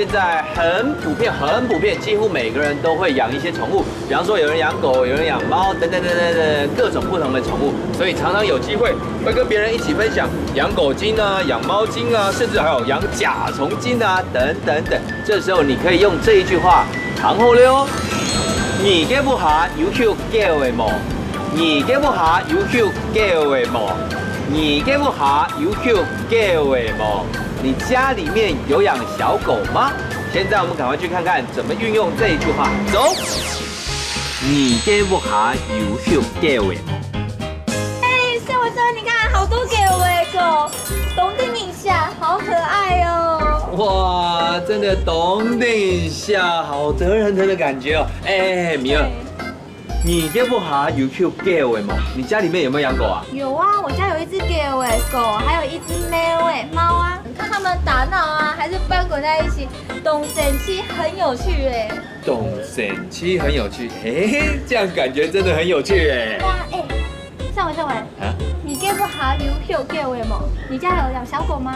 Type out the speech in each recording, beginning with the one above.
现在很普遍，几乎每个人都会养一些宠物。比方说，有人养狗，有人养猫，等等各种不同的宠物。所以常常有机会会跟别人一起分享养狗经啊、养猫经啊，甚至还有养甲虫经啊，等。这时候你可以用这一句话唐后溜。你给不下有口叫的么？你给不下有口叫的么？你给不下有口叫的么？你家里面有养小狗吗？现在我们赶快去看看怎么运用这一句话。走。你给不下有口叫的么？哎，夏文生，你看好多给我的狗，东丁一下，好可爱哦。哇，真的咚的一下，好得人疼的感觉哦。哎，米儿，你给不下有口叫的么？你家里面有没有养狗啊？有啊，我家有一只给我的狗，还有一只猫啊。你看它们打闹啊，还是翻滚在一起，懂神七很有趣哎。懂神七很有趣，嘿嘿，这样感觉真的很有趣哎。哇，哎，夏文，啊？你给不下有口叫的么？你家有养小狗吗？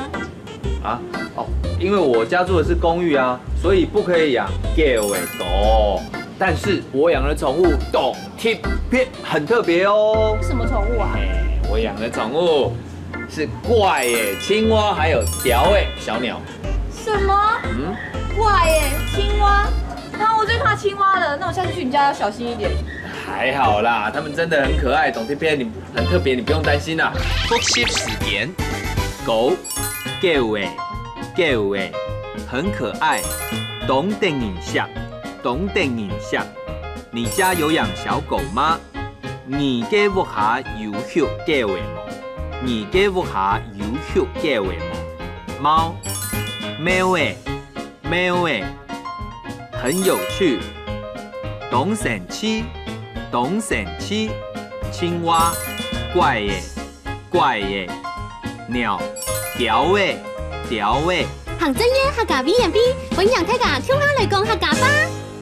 啊？哦，因为我家住的是公寓啊，所以不可以养叫的狗。但是我养的宠物懂特别很特别哦。什么宠物啊？我养的宠物是怪耶青蛙，还有条诶小鸟。什么？怪耶，青蛙。啊，我最怕青蛙了，那我下次去你家要小心一点。还好啦，它们真的很可爱，懂特别，你很特别，你不用担心啦。复习词典：狗叫诶，很可爱，懂得影响。你家有养小狗吗？你给不下有口叫的么？你给不下有口叫的么？猫诶，很有趣，懂神七。青蛙怪耶，鸟条诶。行真耶客家 V&B， 分享大家聽下嚟講客家話。